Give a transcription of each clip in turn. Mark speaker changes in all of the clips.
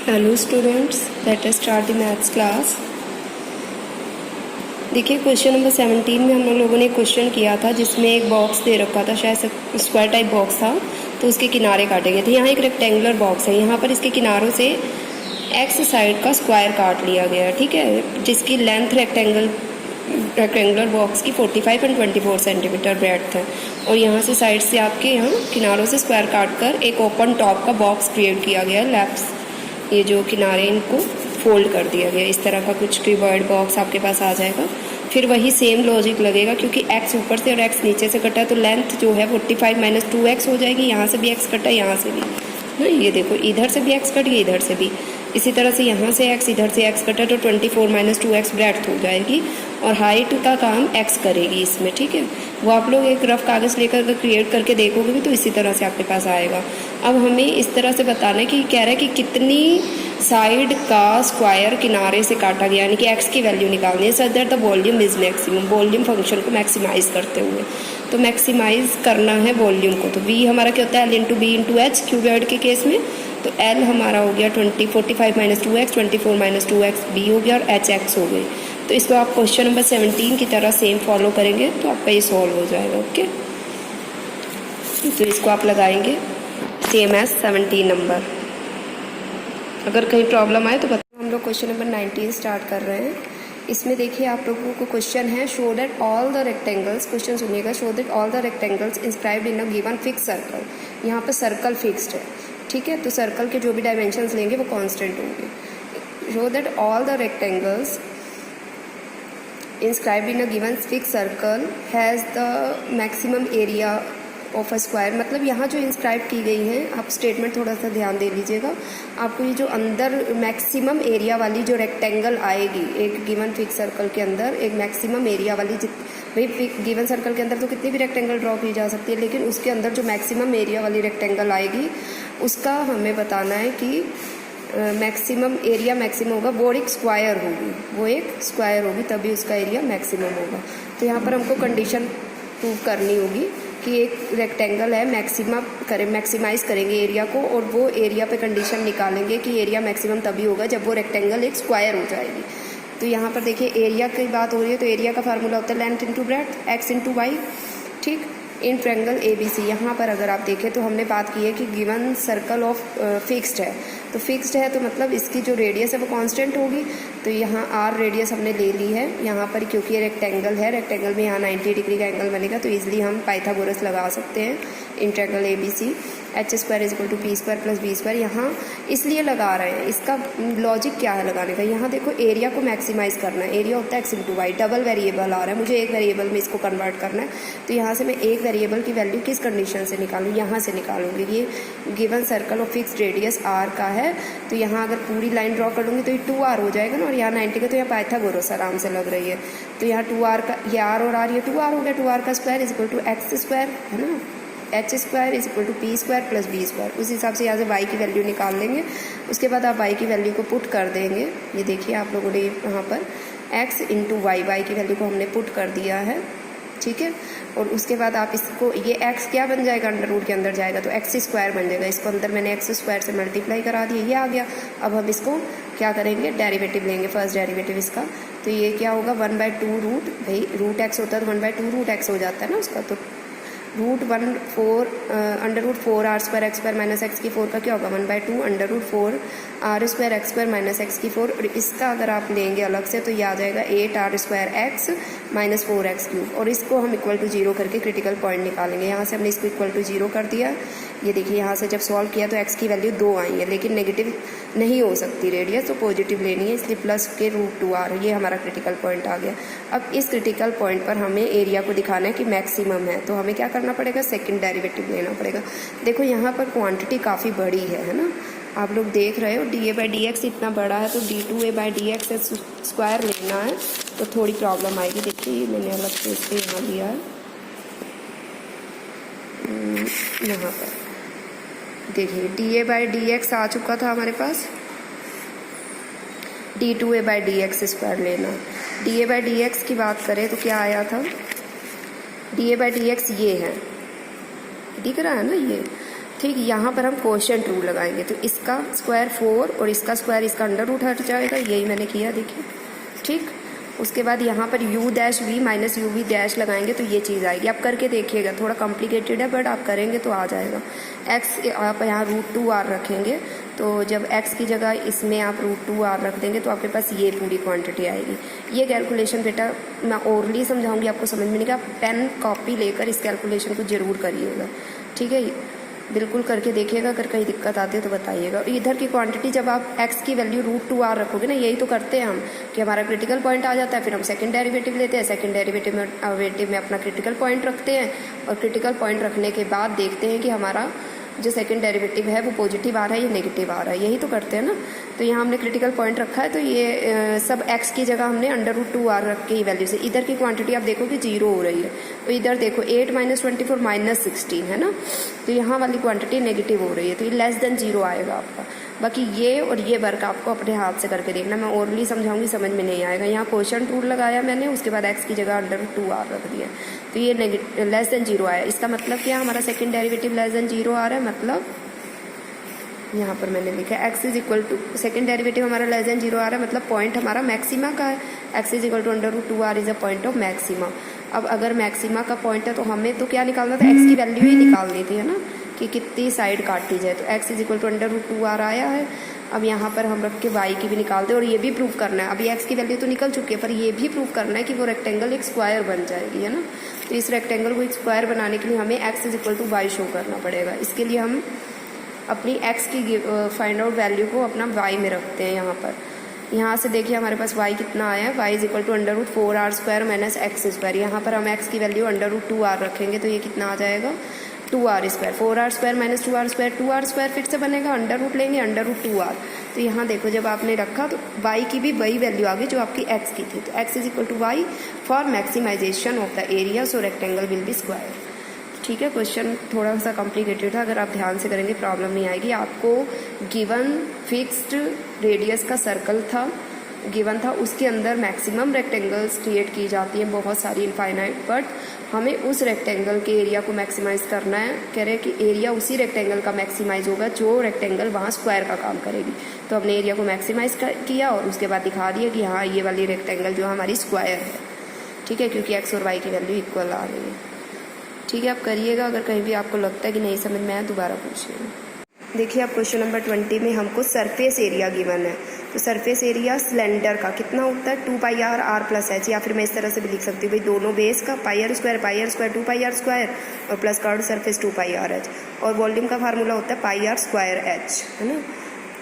Speaker 1: Hello students, let us start the maths class. देखिए question number 17 में हम लोगों ने एक क्वेश्चन किया था जिसमें एक बॉक्स दे रखा था, शायद स्क्वायर टाइप बॉक्स था, तो उसके किनारे काटे गए थे। यहाँ एक रेक्टेंगुलर बॉक्स है, यहाँ पर इसके किनारों से एक्स साइड का स्क्वायर काट लिया गया है, ठीक है, जिसकी लेंथ रेक्टेंगुलर बॉक्स की 45 एंड 24 सेंटीमीटर ब्रेड्थ है। और यहाँ से साइड से आपके यहाँ किनारों से स्क्वायर काट कर एक ओपन टॉप का बॉक्स क्रिएट किया गया है। लेफ्ट ये जो किनारे इनको फोल्ड कर दिया गया, इस तरह का कुछ क्यूबॉइड बॉक्स आपके पास आ जाएगा। फिर वही सेम लॉजिक लगेगा, क्योंकि x ऊपर से और x नीचे से कटा है तो लेंथ जो है 45 माइनस 2x हो जाएगी। यहाँ से भी x कटा है, यहाँ से भी ना, ये देखो इधर से भी x कट गई, इधर से भी। इसी तरह से यहाँ से x, इधर से x कटा तो 24 माइनस 2x ब्रेड्थ हो जाएगी और हाइट का काम x करेगी इसमें, ठीक है। वो आप लोग एक रफ कागज़ लेकर क्रिएट करके देखोगे भी तो इसी तरह से आपके पास आएगा। अब हमें इस तरह से बताना है कि कह रहा है कि कितनी साइड का स्क्वायर किनारे से काटा गया, यानी कि x की वैल्यू निकालनी है, such that the volume is maximum. Volume function को मैक्सिमाइज करते हुए, तो मैक्सिमाइज करना है वॉल्यूम को। तो v हमारा क्या होता है, l into b into h cuboid के केस में। तो l हमारा हो गया 45 minus 2x, 24 minus 2x b हो गया और hx हो गई। तो इसको आप क्वेश्चन नंबर 17 की तरह सेम फॉलो करेंगे तो आपका ये सॉल्व हो जाएगा। ओके, तो इसको आप लगाएंगे सेम एज 17 नंबर। अगर कहीं प्रॉब्लम आए तो बताओ। हम लोग क्वेश्चन नंबर 19 स्टार्ट कर रहे हैं। इसमें देखिए आप लोगों को क्वेश्चन है, show that all the rectangles, question सुनिएगा, show that all the rectangles inscribed in a given fix circle. यहाँ पर सर्कल फिक्स्ड है, ठीक है, तो सर्कल के जो भी डायमेंशंस लेंगे वो कांस्टेंट होंगे। Show that all the rectangles inscribed in a given fixed circle has the maximum area of a square. मतलब यहाँ जो इंस्क्राइब की गई हैं, आप स्टेटमेंट थोड़ा सा ध्यान दे लीजिएगा। आपको ये जो अंदर मैक्सिमम एरिया वाली जो रेक्टेंगल आएगी एक गिवन फिक्स सर्कल के अंदर, एक मैक्सिमम एरिया वाली, भाई गिवन सर्कल के अंदर तो कितनी भी रेक्टेंगल ड्रॉ की जा सकती है, लेकिन उसके अंदर जो मैक्सिमम एरिया वाली रेक्टेंगल आएगी उसका हमें बताना है कि मैक्सिमम एरिया मैक्सिमम होगा, वो एक स्क्वायर होगी, वो एक स्क्वायर होगी, तभी उसका एरिया मैक्सिमम होगा। तो यहाँ पर हमको कंडीशन प्रूव करनी होगी कि एक रेक्टेंगल है, मैक्सिमाइज करेंगे एरिया को, और वो एरिया पे कंडीशन निकालेंगे कि एरिया मैक्सिमम तभी होगा जब वो रेक्टेंगल एक स्क्वायर हो जाएगी। तो यहाँ पर देखिए एरिया की बात हो रही है, तो एरिया का फार्मूला होता है length into breadth, x into y, ठीक, इन ट्रायंगल ABC। यहाँ पर अगर आप देखें तो हमने बात की है कि गिवन सर्कल ऑफ फिक्स्ड है, तो फिक्स्ड है तो मतलब इसकी जो रेडियस है वो कांस्टेंट होगी। तो यहाँ r रेडियस हमने ले ली है यहाँ पर, क्योंकि ये रेक्टेंगल है, रेक्टेंगल में यहाँ 90 डिग्री का एंगल बनेगा, तो ईजिली हम पाइथागोरस लगा सकते हैं in triangle ABC। H square is equal to p square plus b square यहाँ इसलिए लगा रहे हैं, इसका लॉजिक क्या है लगाने का। यहाँ देखो एरिया को मैक्सिमाइज करना है, एरिया होता है X into Y, double variable आ रहा है, मुझे एक वेरिएबल में इसको कन्वर्ट करना है। तो यहाँ से मैं एक वेरिएबल की वैल्यू किस कंडीशन से निकालूँ, यहाँ से निकालूंगी। ये given circle of fixed radius r का है, तो यहाँ अगर पूरी लाइन ड्रॉ कर लूँगी तो ये 2r हो जाएगा ना, और यहाँ 90 का, तो यहाँ पाइथागोरस आराम से लग रही है। तो यहाँ 2r का, ये r और r, ये 2r हो गया, 2r का square is equal to x square, है ना, h square is equal to p square plus b square. उस हिसाब से यहाँ से y की वैल्यू निकाल लेंगे। उसके बाद आप y की वैल्यू को पुट कर देंगे। ये देखिए आप लोगों ने यहाँ पर x इंटू वाई की वैल्यू को हमने पुट कर दिया है, ठीक है। और उसके बाद आप इसको, ये x क्या बन जाएगा, अंडर रूट के अंदर जाएगा तो एक्स स्क्वायर बन जाएगा। इसको अंदर मैंने एक्स स्क्वायर से मल्टीप्लाई करा दिया, ये आ गया। अब हम इसको क्या करेंगे, डेरिवेटिव लेंगे, फर्स्ट डेरिवेटिव इसका। तो ये क्या होगा, 1/2 रूट, भाई रूट एक्स होता है तो 1/2 रूट एक्स हो जाता है ना उसका, तो under root 4 r square x square minus x की 4 का क्या होगा, 1/2 under root 4 r square x square minus x की 4। और इसका अगर आप लेंगे अलग से तो ये आ जाएगा 8r square x minus 4x cube. और इसको हम इक्वल टू 0 करके क्रिटिकल पॉइंट निकालेंगे। यहाँ से हमने इसको इक्वल टू 0 कर दिया। ये देखिए यहाँ से जब सॉल्व किया तो x की वैल्यू 2 आई है, लेकिन नेगेटिव नहीं हो सकती रेडियस, तो पॉजिटिव लेनी है, इसलिए प्लस के रूट 2r, ये हमारा क्रिटिकल पॉइंट आ गया। अब इस क्रिटिकल पॉइंट पर हमें एरिया को दिखाना है कि मैक्सिमम है, तो हमें क्या करना पड़ेगा, सेकंड डेरिवेटिव लेना पड़ेगा। देखो यहाँ पर क्वांटिटी काफ़ी बड़ी है ना, आप लोग देख रहे हो dA/dx इतना बड़ा है, तो d2a/dx स्क्वायर लेना है तो थोड़ी प्रॉब्लम आएगी। देखिए ये मैंने अलग से इसको यहाँ दिया है, यहाँ पर देखिए dA/dx आ चुका था हमारे पास, d2a/dx स्क्वायर लेना। dA/dx की बात करें तो क्या आया था, dA/dx ये है, दिख रहा है ना ये, ठीक, यहाँ पर हम क्वोशिएंट रूल लगाएंगे, तो इसका स्क्वायर 4 और इसका स्क्वायर, इसका अंडर रूट हट जाएगा, यही मैंने किया देखिए। ठीक, उसके बाद यहाँ पर u dash v minus u v dash लगाएंगे तो ये चीज़ आएगी। आप करके देखिएगा, थोड़ा कॉम्प्लिकेटेड है बट आप करेंगे तो आ जाएगा। x आप यहाँ √2r रखेंगे, तो जब x की जगह इसमें आप √2r रख देंगे तो आपके पास ये पूरी क्वांटिटी आएगी। ये कैलकुलेशन बेटा मैं ओरली समझाऊंगी, आपको समझ में नहीं कि आप पेन कॉपी लेकर इस कैलकुलेशन को ज़रूर करिएगा। ठीक है, बिल्कुल करके देखिएगा, अगर कहीं दिक्कत आती है तो बताइएगा। और इधर की क्वांटिटी जब आप x की वैल्यू √2r रखोगे ना, यही तो करते हैं हम कि हमारा क्रिटिकल पॉइंट आ जाता है, फिर हम सेकंड डेरिवेटिव लेते हैं, सेकंड डेरिवेटिव में अपना क्रिटिकल पॉइंट रखते हैं, और क्रिटिकल पॉइंट रखने के बाद देखते हैं कि हमारा जो सेकंड डेरिवेटिव है वो पॉजिटिव आ रहा है या नेगेटिव आ रहा है, यही तो करते हैं ना। तो यहाँ हमने क्रिटिकल पॉइंट रखा है, तो ये सब x की जगह हमने √2r रख के ही वैल्यू से, इधर की क्वांटिटी आप देखो कि 0 हो रही है, तो इधर देखो 8 - 24 - 16 है ना, तो यहाँ वाली क्वांटिटी नेगेटिव हो रही है, तो ये लेस देन 0 आएगा आपका। बाकी ये और ये वर्क आपको अपने हाथ से करके देखना, मैं ओरली समझाऊंगी, समझ में नहीं आएगा। यहाँ क्वोशिएंट रूल लगाया मैंने, उसके बाद x की जगह √2r रख दिया, तो ये लेस देन 0 आया। इसका मतलब क्या, हमारा सेकंड डेरिवेटिव लेस देन 0 आ रहा है, मतलब यहाँ पर मैंने लिखा है x = सेकंड डेरिवेटिव हमारा लेस देन 0 आ रहा है, मतलब पॉइंट हमारा मैक्सिमा का है। x = √2r is a point of maxima. अब अगर मैक्सिमा का पॉइंट है तो हमें तो क्या निकालना था, x की वैल्यू ही निकालनी थी, है ना, कि कितनी साइड काटी जाए। तो x = √2r आया है। अब यहाँ पर हम रख के y की भी निकालते हैं, और ये भी प्रूव करना है। अभी x की वैल्यू तो निकल चुकी है, पर ये भी प्रूव करना है कि वो रेक्टेंगल एक स्क्वायर बन जाएगी, है ना। तो इस रेक्टेंगल को एक स्क्वायर बनाने के लिए हमें x = y शो करना पड़ेगा। इसके लिए हम अपनी x की फाइंड आउट वैल्यू को अपना y में रखते हैं। यहाँ से देखिए हमारे पास y कितना आया है, y = √4r² - x²। यहाँ पर हम x की वैल्यू √2r रखेंगे, तो ये कितना आ जाएगा, 2r²। 4r² - 2r², 2r² फिर से बनेगा, अंडर रूट लेंगे, √2r। तो यहाँ देखो जब आपने रखा तो y की भी वही वैल्यू आ गई जो आपकी x की थी। तो x = y for maximisation of the area, so rectangle will be square. ठीक है, क्वेश्चन थोड़ा सा कॉम्प्लिकेटेड था, अगर आप ध्यान से करेंगे प्रॉब्लम नहीं आएगी। आपको गिवन फिक्स्ड रेडियस का सर्कल था, गिवन था, उसके अंदर मैक्सिमम रेक्टेंगल्स क्रिएट की जाती हैं, बहुत सारी इनफाइनाइट, बट हमें उस रेक्टेंगल के एरिया को मैक्सिमाइज करना है। कह रहे हैं कि एरिया उसी रेक्टेंगल का मैक्सिमाइज होगा जो रेक्टेंगल वहाँ स्क्वायर का काम करेगी। तो हमने एरिया को मैक्सिमाइज किया और उसके बाद दिखा दिया कि हाँ ये वाली रेक्टेंगल जो हमारी स्क्वायर है। ठीक है, क्योंकि x और y की वैल्यू इक्वल आ रही है। ठीक है, आप करिएगा, अगर कहीं भी आपको लगता है कि नहीं समझ में आया दोबारा पूछिएगा। देखिए आप क्वेश्चन नंबर 20 में हमको सरफेस एरिया गिवन है। तो सरफेस एरिया सिलेंडर का कितना होता है, 2πr r + h, या फिर मैं इस तरह से भी लिख सकती हूँ भाई, दोनों बेस का πr² 2πr² और प्लस कर्व्ड सरफेस 2πrh, और वॉल्यूम का फार्मूला होता है πr²h, है ना।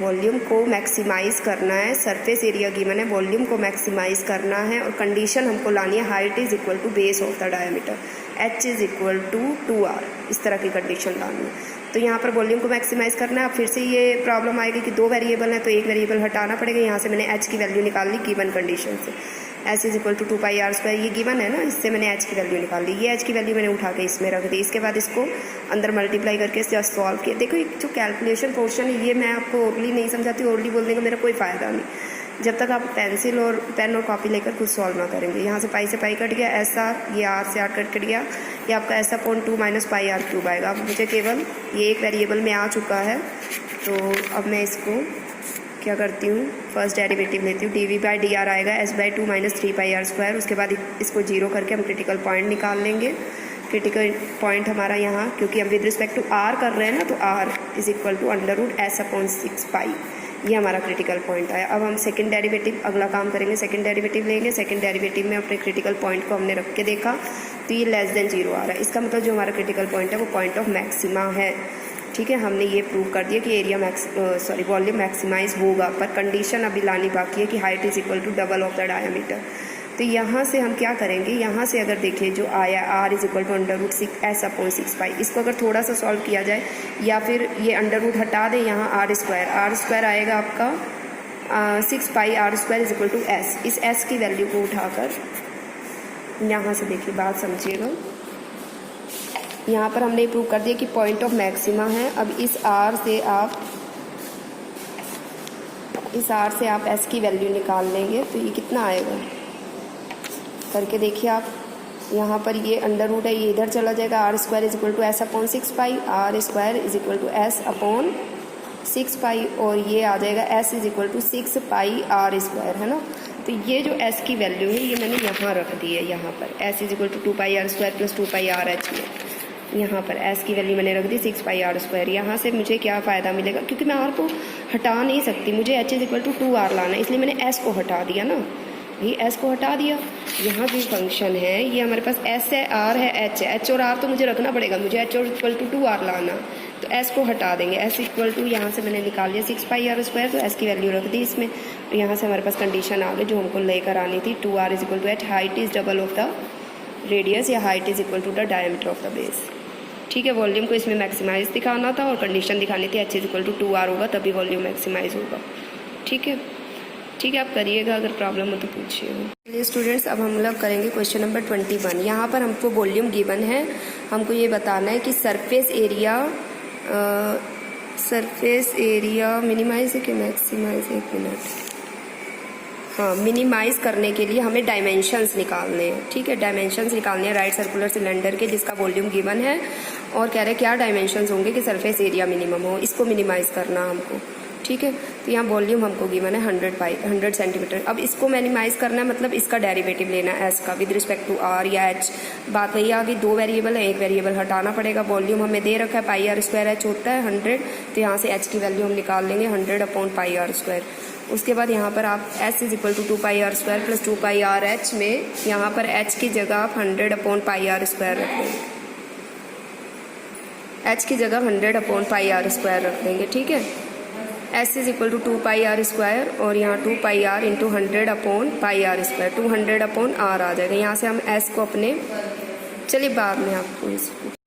Speaker 1: वॉल्यूम को मैक्सिमाइज़ करना है, सरफेस एरिया गिवन है, वॉल्यूम को मैक्सिमाइज़ करना है, और कंडीशन हमको लानी है height = base of the diameter, h = 2r, इस तरह की कंडीशन लानी है। तो यहाँ पर वॉल्यूम को मैक्सिमाइज़ करना है। अब फिर से ये प्रॉब्लम आएगी कि 2 वेरिएबल है तो एक वेरिएबल हटाना पड़ेगा। यहाँ से मैंने h की वैल्यू निकाल ली गिवन कंडीशन से, h = 2πr², ये गिवन है ना, इससे मैंने h की वैल्यू निकाल ली। ये h की वैल्यू मैंने उठा के इसमें रख दी। इसके बाद इसको अंदर मल्टीप्लाई करके जस्ट सॉल्व किया। देखो जो कैलकुलेशन पोर्शन है ये मैं आपको ओरली नहीं समझाती, ओरली बोलने का मेरा कोई फ़ायदा नहीं जब तक आप पेंसिल और पेन और कॉपी लेकर खुद सॉल्व ना करेंगे। यहाँ से पाई से पाई कट गया, SR, ये R से R कट गया, ये आपका SR/2 - πr³ आएगा। अब मुझे केवल ये एक वेरिएबल में आ चुका है, तो अब मैं इसको क्या करती हूँ, फर्स्ट डेरिवेटिव लेती हूँ, dv/dr आएगा s/2 - 3πr²। उसके बाद इसको 0 करके हम क्रिटिकल पॉइंट निकाल लेंगे। क्रिटिकल पॉइंट हमारा यहाँ, क्योंकि हम विद रिस्पेक्ट टू r कर रहे हैं ना, तो r = √s/6π, ये हमारा क्रिटिकल पॉइंट आया। अब हम सेकंड डेरिवेटिव अगला काम करेंगे, सेकंड डेरिवेटिव लेंगे। सेकंड डेरिवेटिव में अपने क्रिटिकल पॉइंट को हमने रख के देखा तो ये लेस देन 0 आ रहा है। इसका मतलब जो हमारा क्रिटिकल पॉइंट है वो पॉइंट ऑफ मैक्सिमा है। ठीक है, हमने ये प्रूव कर दिया कि एरिया वॉल्यूम मैक्सिमाइज होगा, पर कंडीशन अभी लानी बाकी है कि height = double of the diameter. तो यहाँ से हम क्या करेंगे, यहाँ से अगर देखिए जो आया r = √6s/6π, इसको अगर थोड़ा सा सॉल्व किया जाए या फिर ये अंडर रूट हटा दें, यहाँ r² आएगा आपका 6π r² = s। इस s की वैल्यू को उठाकर यहाँ से देखिए, बात समझिएगा, यहाँ पर हमने प्रूव कर दिया कि पॉइंट ऑफ मैक्सिमा है। अब इस r से आप s की वैल्यू निकाल लेंगे, तो ये कितना आएगा करके देखिए आप। यहाँ पर ये अंडर रूट है, ये इधर चला जाएगा। R square is equal to s upon 6 pi, are square is equal to s upon 6 pi, और ये आ जाएगा s is equal to 6 pi are square, है ना। तो ये जो एस की वैल्यू है ये मैंने यहाँ रख दी है, यहाँ पर s is equal to 2 pi are square plus 2 pi are h में। यहाँ पर एस की वैल्यू मैंने रख दी 6 पाई आर स्क्वायर। यहाँ से मुझे क्या फ़ायदा मिलेगा, क्योंकि मैं आर को हटा नहीं सकती, मुझे h is equal to 2 r लाना है, इसलिए मैंने एस को हटा दिया ना, ये एस को हटा दिया। यहाँ जो फंक्शन है ये हमारे पास एस है, आर है, एच है। एच और आर तो मुझे रखना पड़ेगा, मुझे एच और इक्वल टू 2 आर लाना, तो एस को हटा देंगे। एस इक्वल टू यहाँ से मैंने निकाल लिया 6 पाई आर स्क्वायर, तो एस की वैल्यू रख दी इसमें। और यहाँ से हमारे पास कंडीशन आ गई जो हमको लेकर आनी थी, 2 R is equal to H, height is double of the radius या height is equal to the diameter of the base. ठीक है, वॉल्यूम को इसमें मैक्सिमाइज दिखाना था और कंडीशन दिखानी थी h is equal to 2 r होगा तभी वॉल्यूम मैक्सिमाइज होगा। ठीक है, ठीक है, आप करिएगा, अगर प्रॉब्लम हो तो पूछिएगा। चलिए स्टूडेंट्स, अब हम लोग करेंगे क्वेश्चन नंबर 21। यहाँ पर हमको वॉल्यूम गिवन है, हमको ये बताना है कि सरफेस एरिया मिनिमाइज है कि मैक्सिमाइज, एक मिनट, हाँ, मिनिमाइज करने के लिए हमें डायमेंशंस निकालने हैं। ठीक है, डायमेंशंस निकालने हैं राइट सर्कुलर सिलेंडर के जिसका वॉल्यूम गिवन है, और कह रहे हैं क्या डायमेंशंस होंगे कि सरफेस एरिया मिनिमम हो, इसको मिनिमाइज करना हमको। ठीक है, तो यहाँ वॉल्यूम हमको गिवन है 100 सेंटीमीटर। अब इसको मिनिमाइज करना है, मतलब इसका डेरिवेटिव लेना है एस का विद रिस्पेक्ट टू आर या एच। बात वही आ गई, 2 वेरिएबल है, एक वेरिएबल हटाना पड़ेगा। वॉल्यूम हमें दे रखा है पाई आर स्क्वायर, एच होता है 100, तो यहाँ से एच की वैल्यू हम निकाल लेंगे 100 अपॉन पाई आर स्क्वायर। उसके बाद यहाँ पर आप s is equal to 2 pi are square plus 2 pi are h में, यहाँ पर एच की जगह आप 100 अपॉन पाई आर स्क्वायर रख देंगे, एच की जगह 100 अपॉन पाई आर स्क्वायर रख देंगे। ठीक है, S is equal to 2 pi are square, और यहाँ 2 pi are into 100 upon pi are square, 200 upon R आ जाएगा। यहाँ से हम एस को अपने, चलिए बाद में आपको इसको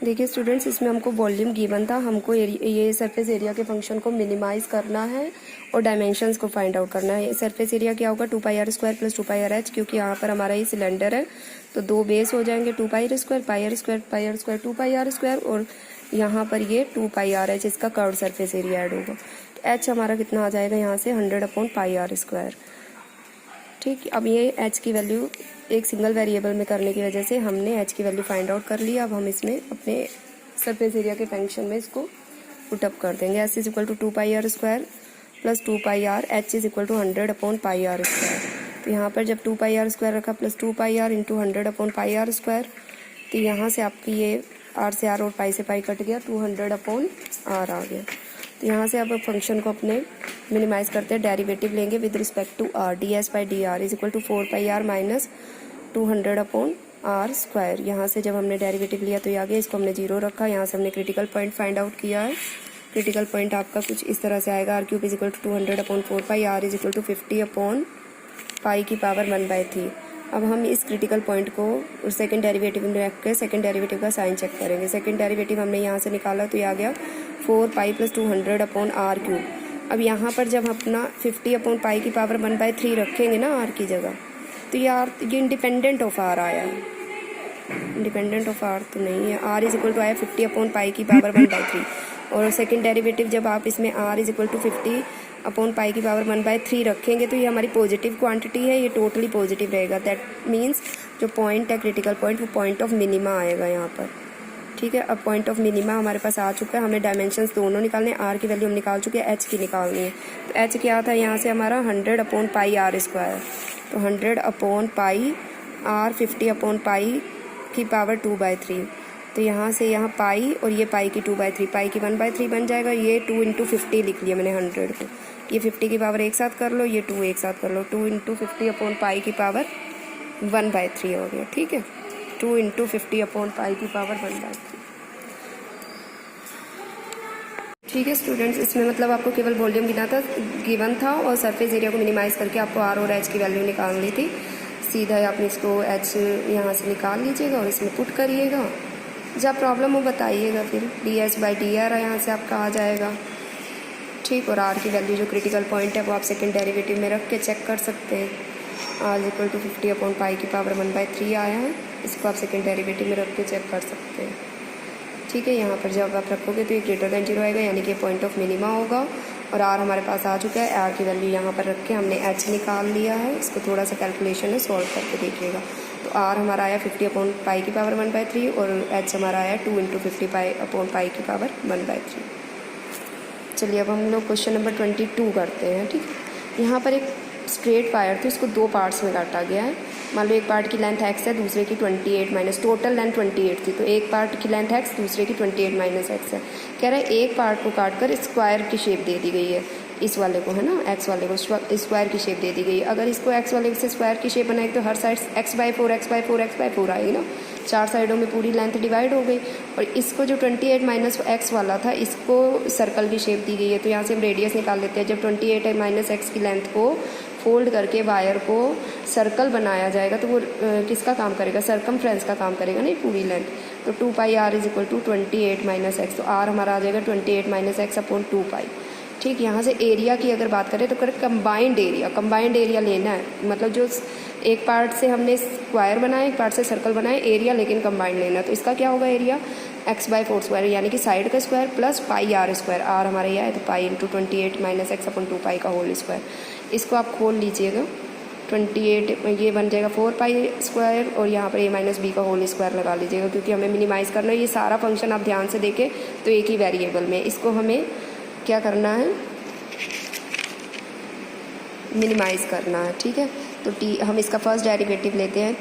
Speaker 1: देखिए स्टूडेंट्स, इसमें हमको वॉल्यूम गिवन था, हमको ये सरफेस एरिया के फंक्शन को मिनिमाइज करना है और डायमेंशंस को फाइंड आउट करना है। सरफेस एरिया क्या होगा, 2 pi are square plus 2 pi are H, क्योंकि यहाँ पर हमारा ये सिलेंडर है तो 2 बेस हो जाएंगे, 2 pi are square, pi are square, pi are square, 2 pi are square, और यहाँ पर ये 2 पाई आर एच, इसका कर्व सरफेस एरिया ऐड होगा। तो एच हमारा कितना आ जाएगा यहाँ से 100 अपॉन पाई आर स्क्वायर। ठीक, अब ये एच की वैल्यू एक सिंगल वेरिएबल में करने की वजह से हमने एच की वैल्यू फाइंड आउट कर लिया। अब हम इसमें अपने सरफेस एरिया के फंक्शन में इसको पुटअप कर देंगे। S is equal to 2 pi are square plus 2 pi are, h is equal to 100 upon pi are square. तो यहाँ पर जब 2 पाई आर स्क्वायर रखा plus 2 pi are into 100 upon pi are square, तो यहाँ से आपकी ये आर से आर और पाई से पाई कट गया, 200 अपॉन आर आ गया। तो यहाँ से अब फंक्शन को अपने मिनिमाइज करते हैं, डेरिवेटिव लेंगे with respect to r, d s by d r is equal to 4 pi r minus 200 upon r square. यहाँ से जब हमने डेरिवेटिव लिया तो ये आ गया, इसको हमने 0 रखा। यहाँ से हमने क्रिटिकल पॉइंट फाइंड आउट किया है। क्रिटिकल पॉइंट आपका कुछ इस तरह से आएगा, r cube is equal to 200 upon 4 pi, r is equal to 50 upon pi की पावर 1/3। अब हम इस क्रिटिकल पॉइंट को सेकंड डेरिवेटिव में रख के सेकंड डेरिवेटिव का साइन चेक करेंगे। सेकंड डेरिवेटिव हमने यहाँ से निकाला तो ये आ गया 4 pi plus 200 upon r cube. अब यहाँ पर जब अपना 50 अपॉन पाई की पावर 1/3 रखेंगे ना आर की जगह, तो ये इंडिपेंडेंट ऑफ आर आया है, इंडिपेंडेंट ऑफ आर तो नहीं है। आर इज इक्वल टू आया 50 अपॉन पाई की पावर 1/3, और सेकंड डेरिवेटिव जब आप इसमें r is equal to 50 upon pi की पावर 1/3 रखेंगे तो ये हमारी पॉजिटिव क्वांटिटी है, ये टोटली पॉजिटिव रहेगा। दैट मीन्स जो पॉइंट है क्रिटिकल पॉइंट, वो पॉइंट ऑफ मिनिमा आएगा यहाँ पर। ठीक है, अब पॉइंट ऑफ मिनिमा हमारे पास आ चुका है। हमें डायमेंशंस दोनों निकालने, आर की वैल्यू हम निकाल चुके हैं, एच की निकालनी है। तो एच क्या था यहाँ से हमारा 100 अपॉन पाई आर स्क्वायर, तो 100 upon pi r 50 upon pi की पावर 2/3। तो यहाँ से यहाँ पाई और ये पाई की 2/3, पाई की 1/3 बन जाएगा। ये 2 इंटू 50 लिख लिया मैंने 100 को, ये 50 की पावर एक साथ कर लो, ये 2 एक साथ कर लो, 2 इंटू 50 अपॉन पाई की पावर 1/3 हो गया। ठीक है, 2 इंटू 50 अपॉन पाई की पावर 1/3। ठीक है स्टूडेंट्स, इसमें मतलब आपको केवल वॉल्यूम गिवन था और सरफेस एरिया को मिनिमाइज करके आपको आर और एच की वैल्यू निकालनी थी। सीधा ही आपने इसको एच यहाँ से निकाल लीजिएगा और इसमें पुट करिएगा। जब प्रॉब्लम हो बताइएगा, फिर D s by d are यहाँ से आपका आ जाएगा। ठीक, और आर की वैल्यू जो क्रिटिकल पॉइंट है वो आप सेकंड डेरिवेटिव में रख के चेक कर सकते हैं। R equal to 50 upon pi की पावर 1/3 आया है, इसको आप सेकंड डेरिवेटिव में रख के चेक कर सकते हैं। ठीक है, यहाँ पर जब आप रखोगे तो ये ग्रेटर देन 0 आएगा, यानी कि पॉइंट ऑफ मिनिमा होगा। और आर हमारे पास आ चुका है, आर की वैल्यू यहाँ पर रख के हमने एच निकाल लिया है। इसको थोड़ा सा कैलकुलेशन है, सॉल्व करके देखिएगा। तो तो r हमारा आया 50/π की पावर 1/3 और h हमारा आया 2 × 50/π की पावर 1/3। चलिए अब हम लोग क्वेश्चन नंबर 22 करते हैं। ठीक है, यहाँ पर एक स्ट्रेट वायर थी, उसको दो पार्ट्स में काटा गया है। मान लो एक पार्ट की लेंथ x है, दूसरे की 28 माइनस, टोटल लेंथ 28 थी, तो एक पार्ट की लेंथ x, दूसरे की 28 माइनस x है। कह रहा है एक पार्ट को काट कर स्क्वायर की शेप दे दी गई है, इस वाले को है ना, x वाले को स्क्वायर की शेप दे दी गई है। अगर इसको x वाले से स्क्वायर की शेप बनाएगी तो हर साइड x/4 आएगी ना, चार साइडों में पूरी लेंथ डिवाइड हो गई। और इसको जो 28 माइनस x वाला था, इसको सर्कल की शेप दी गई है, तो यहाँ से हम रेडियस निकाल लेते हैं। जब 28 माइनस x की लेंथ को फोल्ड करके वायर को सर्कल बनाया जाएगा तो वो किसका काम करेगा, सर्कमफ्रेंस का काम करेगा नहीं, पूरी लेंथ। तो 2πr = 28 माइनस x, तो r हमारा आ जाएगा 28 माइनस x/2π। ठीक, यहाँ से एरिया की अगर बात करें तो करेक्ट कंबाइंड एरिया लेना है, मतलब जो एक पार्ट से हमने स्क्वायर बनाया, एक पार्ट से सर्कल बनाया, एरिया लेकिन कंबाइंड लेना है। तो इसका क्या होगा, एरिया x/4 यानी कि साइड का स्क्वायर प्लस πr², r हमारा यह है तो π × 28 माइनस x/2π का होल स्क्वायर। इसको आप खोल लीजिएगा, 28 ये बन जाएगा 4π² और यहाँ पर a माइनस b का होल स्क्वायर लगा लीजिएगा, क्योंकि हमें मिनिमाइज़ करना है। ये सारा फंक्शन आप ध्यान से देखें तो एक ही वेरिएबल में, इसको हमें क्या करना है, मिनिमाइज़ करना है। ठीक है, तो हम इसका फर्स्ट डेरिवेटिव लेते हैं,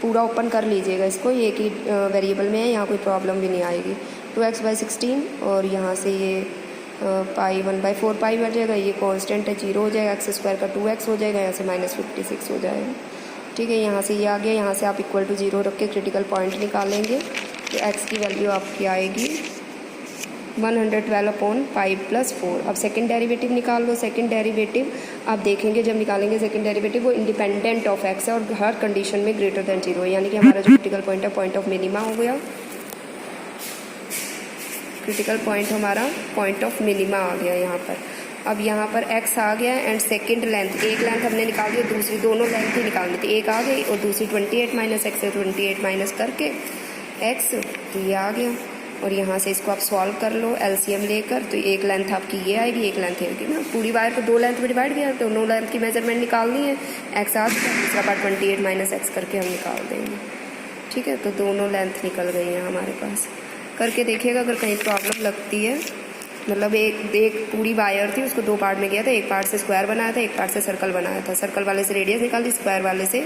Speaker 1: पूरा ओपन कर लीजिएगा इसको, ये एक ही वेरिएबल में है, यहाँ कोई प्रॉब्लम भी नहीं आएगी। 2x/16 और यहाँ से ये π 1/4π बन जाएगा, ये कांस्टेंट है 0 हो जाएगा, x² का 2x हो जाएगा, यहाँ से -56 हो जाएगा। ठीक है, यहाँ से ये आ गया, यहाँ से आप = 0 रख के क्रिटिकल पॉइंट निकालेंगे तो x की वैल्यू आपकी आएगी 112/π + 4। अब सेकंड डेरिवेटिव निकाल लो। सेकंड डेरिवेटिव आप देखेंगे जब निकालेंगे सेकंड डेरिवेटिव, वो इंडिपेंडेंट ऑफ x है और हर कंडीशन में ग्रेटर देन 0 है, यानी कि हमारा जो क्रिटिकल पॉइंट है पॉइंट ऑफ मिनिमा हो गया। क्रिटिकल पॉइंट हमारा पॉइंट ऑफ मिनिमा आ गया यहाँ पर। अब यहाँ पर x आ गया एंड सेकंड लेंथ, एक लेंथ हमने निकाल दी, दूसरी दोनों लेंथ ही निकालनी थी, एक आ गई और दूसरी 28 माइनस x है, 28 माइनस करके x, तो ये आ गया। और यहाँ से इसको आप सॉल्व कर लो एलसीएम लेकर, तो एक लेंथ आपकी ये आएगी, एक लेंथ आएगी ना, पूरी वायर को दो लेंथ में डिवाइड किया, तो दोनों लेंथ की मेजरमेंट निकालनी है। x आ गया, दूसरा पार्ट 28 माइनस x करके हम निकाल देंगे। ठीक है, तो दोनों लेंथ निकल गई हैं हमारे पास। करके देखिएगा अगर कहीं प्रॉब्लम लगती है, मतलब एक पूरी वायर थी, उसको दो पार्ट में किया था, एक पार्ट से स्क्वायर बनाया था, एक पार्ट से सर्कल बनाया था। सर्कल वाले से रेडियस निकाल दी, स्क्वायर वाले से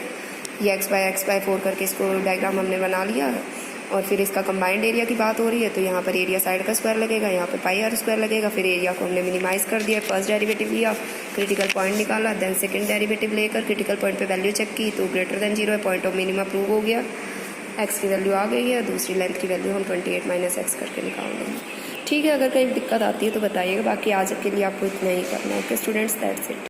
Speaker 1: ये x/4 करके इसको डायग्राम हमने बना लिया। और फिर इसका कंबाइंड एरिया की बात हो रही है, तो यहाँ पर एरिया साइड का स्क्वायर लगेगा, यहाँ पर πr² लगेगा। फिर एरिया को हमने मिनिमाइज़ कर दिया, फर्स्ट डेरिवेटिव लिया, क्रिटिकल पॉइंट निकाला, देन सेकंड डेरिवेटिव लेकर क्रिटिकल पॉइंट पे वैल्यू चेक की तो ग्रेटर देन 0 है, पॉइंट ऑफ मिनिमा प्रूव हो गया, x की वैल्यू आ गई है, दूसरी लेंथ की वैल्यू हम 28 माइनस x करके निकाल देंगे। ठीक है, अगर कहीं दिक्कत आती है तो बताइएगा, बाकी आज के लिए आपको इतना ही करना है। Okay students, that's it.